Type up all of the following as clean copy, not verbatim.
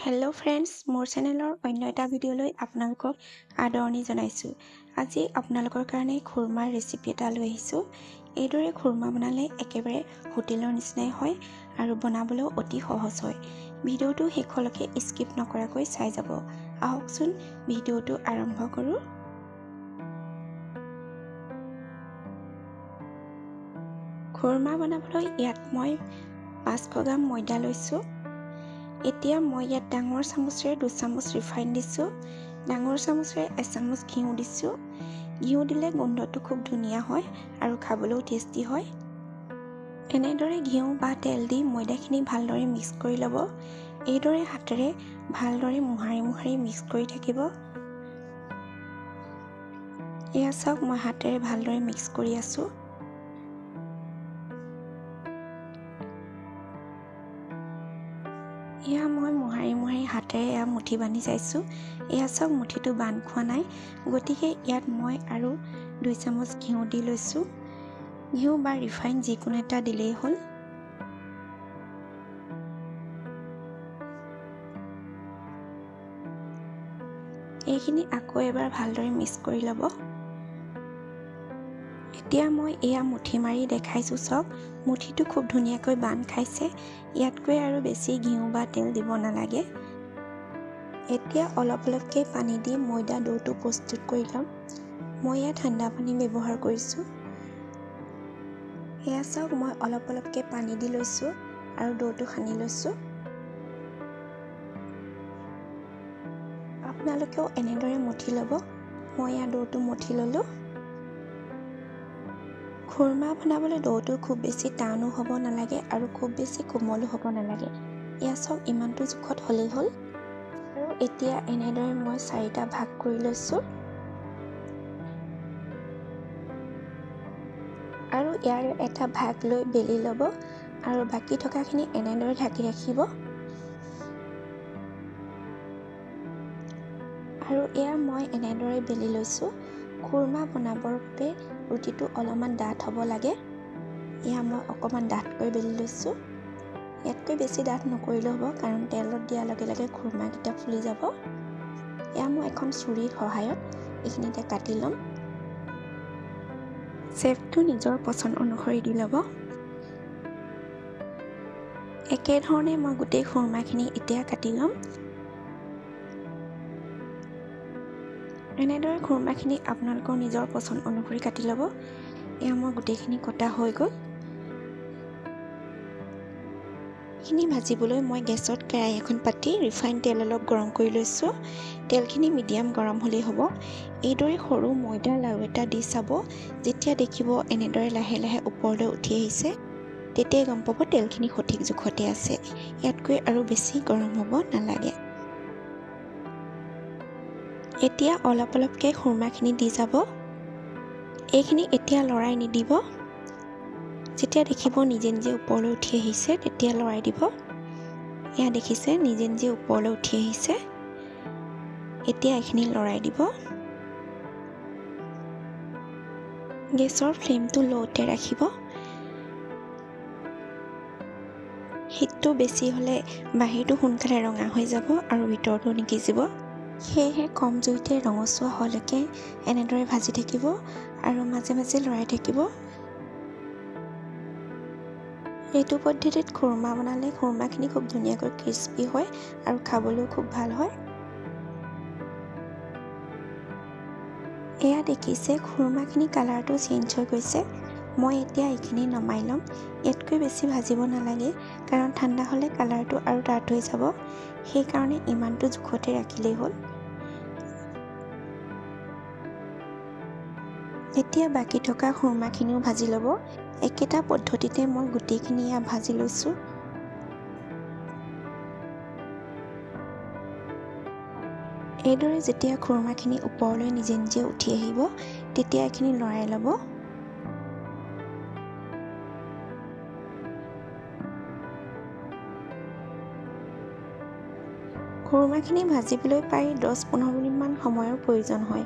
Hello friends मोर चेनेलर अन्य एटा भिडिओলৈ আপোনালোকক আদৰণি জনাইছো। আজি আপোনালোকৰ কাৰণে খুৰমাৰ ৰেচিপি এটা লৈ আহিছো। এইদৰে খুৰমা বনালে একেবাৰে হোটেলৰ নিচিনাই হয় আৰু বনাবলৈও অতি সহজ হয়। ভিডিওটো শেষলৈকে স্কিপ নকৰাকৈ চাই যাব। আহকচোন ভিডিওটো আৰম্ভ কৰো। খুৰমা বনাবলৈ ইয়াত মই 500 গ্ৰাম ময়দা লৈছো। এতিয়া মই ইয়াত ডাঙৰ চামুচেৰে 2 চামুচ ৰিফাইন দিছো, ডাঙৰ চামুচেৰে 1 চামুচ ঘিউ দিছো। ঘিউ দিলে গোন্ধটো খুব ধুনীয়া হয় আৰু খাবলৈও টেষ্টি হয়। এনেদৰে ঘিউ বা তেল দি ময়দাখিনি ভালদৰে মিক্স কৰি ল'ব। এইদৰে হাতেৰে ভালদৰে মোহাৰি মিক্স কৰি থাকিব। এয়া চাওক মই হাতেৰে ভালদৰে মিক্স কৰি আছো। এয়া মই মোহাৰি হাতেৰে এয়া মুঠি বান্ধি চাইছো। এয়া চাওক মুঠিটো বান্ধ খোৱা নাই, গতিকে ইয়াত মই আৰু 2 চামুচ ঘিউ দি লৈছো। ঘিউ বা ৰিফাইন যিকোনো এটা দিলেই হ'ল। এইখিনি আকৌ এবাৰ ভালদৰে মিক্স কৰি ল'ব। এতিয়া মই এয়া মুঠি মাৰি দেখাইছো, চাওক মুঠিটো খুব ধুনীয়াকৈ বান্ধ খাইছে। ইয়াতকৈ আৰু বেছি ঘিউ বা তেল দিব নালাগে। এতিয়া অলপকৈ পানী দি ময়দা ডোটো প্ৰস্তুত কৰি ল'ম। মই ইয়াত ঠাণ্ডা পানী ব্যৱহাৰ কৰিছো। এয়া চাওক মই অলপকৈ পানী দি লৈছো আৰু ডোটো সানি লৈছো। আপোনালোকেও এনেদৰে মুঠি ল'ব। মই ইয়াত ডোটো মুঠি ল'লো। খুৰমা বনাবলৈ ডোটো খুব বেছি টানো হ'ব নালাগে আৰু খুব বেছি কোমলো হ'ব নালাগে। এয়া চাওক ইমানটো জোখত হ'লেই হ'ল। আৰু এতিয়া এনেদৰে মই 4টা ভাগ কৰি লৈছো। আৰু ইয়াৰ এটা ভাগ লৈ বেলি ল'ব আৰু বাকি থকাখিনি এনেদৰে ঢাকি ৰাখিব। আৰু এয়া মই এনেদৰে বেলি লৈছো। খুৰমা বনাবৰ বাবে ৰুটিটো অলপমান ডাঠ হ'ব লাগে। এয়া মই অকণমান ডাঠকৈ বেলি লৈছো। ইয়াতকৈ বেছি ডাঠ নকৰিলেও হ'ব, কাৰণ তেলত দিয়াৰ লগে লগে খুৰমাকেইটা ফুলি যাব। এয়া মই এখন ছুৰীৰ সহায়ত এইখিনিতে কাটি ল'ম। শ্বেপটো নিজৰ পচন্দ অনুসৰি দি ল'ব। একেধৰণে মই গোটেই খুৰমাখিনি এতিয়া কাটি ল'ম। এনেদৰে খুৰমাখিনি আপোনালোকৰ নিজৰ পচন্দ অনুসৰি কাটি ল'ব। এয়া মই গোটেইখিনি কটা হৈ গ'ল। এইখিনি ভাজিবলৈ মই গেছত কেৰাহী এখন পাতি ৰিফাইন তেল অলপ গৰম কৰি লৈছো। তেলখিনি মিডিয়াম গৰম হ'লেই হ'ব। এইদৰে সৰু ময়দাৰ লাড়ু এটা দি চাব। যেতিয়া দেখিব এনেদৰে লাহে লাহে ওপৰলৈ উঠি আহিছে, তেতিয়াই গম পাব তেলখিনি সঠিক জোখতে আছে। ইয়াতকৈ আৰু বেছি গৰম হ'ব নালাগে। এতিয়া অলপকৈ খুৰমাখিনি দি যাব। এইখিনি এতিয়া লৰাই নিদিব। যেতিয়া দেখিব নিজে ওপৰলৈ উঠি আহিছে, তেতিয়া লৰাই দিব। এয়া দেখিছে নিজে ওপৰলৈ উঠি আহিছে। এতিয়া এইখিনি লৰাই দিব। গেছৰ ফ্লেমটো ল'তে ৰাখিব। হিটটো বেছি হ'লে বাহিৰটো সোনকালে ৰঙা হৈ যাব আৰু ভিতৰটো নিসিজিব। সেয়েহে কম জুইতে ৰঙচুৱা হোৱালৈকে এনেদৰে ভাজি থাকিব আৰু মাজে মাজে লৰাই থাকিব। এইটো পদ্ধতিত খুৰমা বনালে খুৰমাখিনি খুব ধুনীয়াকৈ ক্ৰিস্পি হয় আৰু খাবলৈও খুব ভাল হয়। এয়া দেখিছে খুৰমাখিনি কালাৰটো চেঞ্জ হৈ গৈছে। মই এতিয়া এইখিনি নমাই ল'ম। ইয়াতকৈ বেছি ভাজিব নালাগে, কাৰণ ঠাণ্ডা হ'লে কালাৰটো আৰু ডাঠ হৈ যাব। সেইকাৰণে ইমানটো জোখতে ৰাখিলেই হ'ল। এতিয়া বাকী থকা খুৰমাখিনিও ভাজি ল'ব। একেটা পদ্ধতিতে মই গোটেইখিনি ভাজি লৈছো। এইদৰে যেতিয়া খুৰমাখিনি ওপৰলৈ নিজে উঠি আহিব, তেতিয়া এইখিনি লৰাই ল'ব। খুৰমাখিনি ভাজিবলৈ প্ৰায় 10-15 মিনিটমান সময়ৰ প্ৰয়োজন হয়।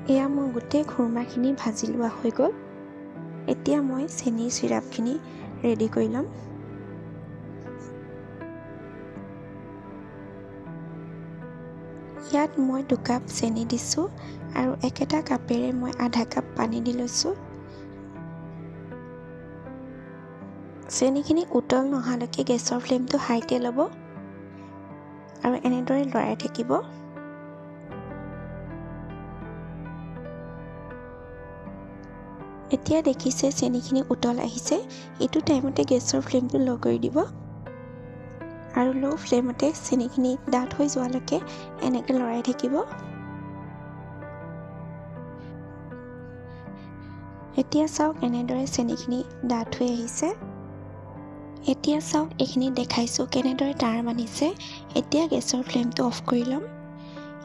এয়া মোৰ গোটেই খুৰমাখিনি ভাজি লোৱা হৈ গ'ল। এতিয়া মই চেনিৰ চিৰাপখিনি ৰেডি কৰি ল'ম। ইয়াত মই 2 কাপ চেনি দিছোঁ আৰু একেটা কাপেৰে মই আধা কাপ পানী দি লৈছোঁ। চেনিখিনি উতল নহালৈকে গেছৰ ফ্লেমটো হাইতে ল'ব আৰু এনেদৰে লৰাই থাকিব। এতিয়া দেখিছে চেনিখিনি উতল আহিছে। এইটো টাইমতে গেছৰ ফ্লেমটো ল' কৰি দিব আৰু ল' ফ্লেমতে চেনিখিনি ডাঠ হৈ যোৱালৈকে এনেকৈ লৰাই থাকিব। এতিয়া চাওক এনেদৰে চেনিখিনি ডাঠ হৈ আহিছে। এতিয়া চাওক এইখিনি দেখাইছোঁ কেনেদৰে তাঁৰ বান্ধিছে। এতিয়া গেছৰ ফ্লেমটো অফ কৰি ল'ম।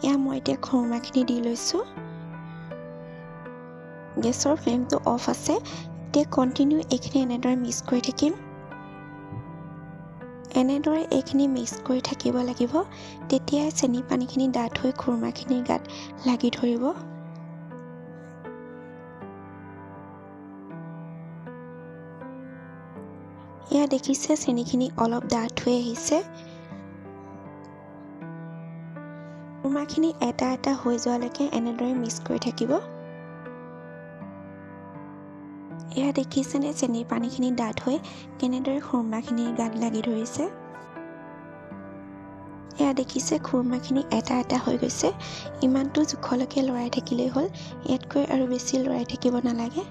এয়া মই এতিয়া খুৰমাখিনি দি লৈছোঁ। গেছৰ ফ্লেমটো অফ আছে। এতিয়া কণ্টিনিউ এইখিনি এনেদৰে মিক্স কৰি থাকিম। এনেদৰে এইখিনি মিক্স কৰি থাকিব লাগিব। তেতিয়াই চেনি পানীখিনি ডাঠ হৈ খুৰমাখিনিৰ গাত লাগি ধৰিব। এয়া দেখিছে চেনিখিনি অলপ ডাঠ হৈ আহিছে। খুৰমাখিনি এটা এটা হৈ যোৱালৈকে এনেদৰে মিক্স কৰি থাকিব। এয়া দেখিছেনে চেনিৰ পানীখিনি ডাঠ হৈ কেনেদৰে খুৰমাখিনিৰ গাত লাগি ধৰিছে। এয়া দেখিছে খুৰমাখিনি এটা এটা হৈ গৈছে। ইমানটো জোখলৈকে লৰাই থাকিলেই হ'ল। ইয়াতকৈ আৰু বেছি লৰাই থাকিব নালাগে।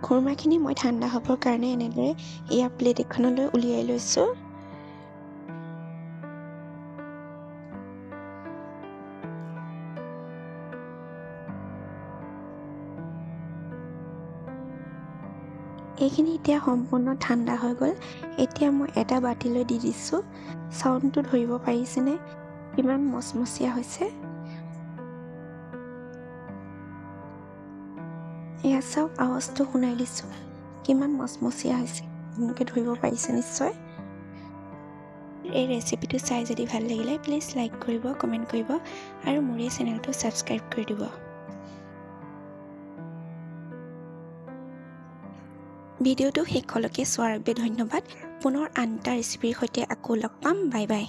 খুৰমাখিনি মই ঠাণ্ডা হ'বৰ কাৰণে এনেদৰে এয়া প্লেট এখনলৈ উলিয়াই লৈছোঁ। এইখিনি এতিয়া সম্পূৰ্ণ ঠাণ্ডা হৈ গ'ল। এতিয়া মই এটা বাতিলৈ দি দিছোঁ। চাউণ্ডটো ধৰিব পাৰিছেনে কিমান মচমচীয়া হৈছে। এয়া চাওক আৱাজটো শুনাই দিছোঁ কিমান মচমচীয়া হৈছে। আপোনালোকে ধৰিব পাৰিছে নিশ্চয়। এই ৰেচিপিটো চাই যদি ভাল লাগিলে প্লিজ লাইক কৰিব, কমেণ্ট কৰিব আৰু মোৰ এই চেনেলটো ছাবস্ক্ৰাইব কৰি দিব। ভিডিঅ'টো শেষলৈকে চোৱাৰ বাবে ধন্যবাদ। পুনৰ আন এটা ৰেচিপিৰ সৈতে আকৌ লগ পাম। Bye bye.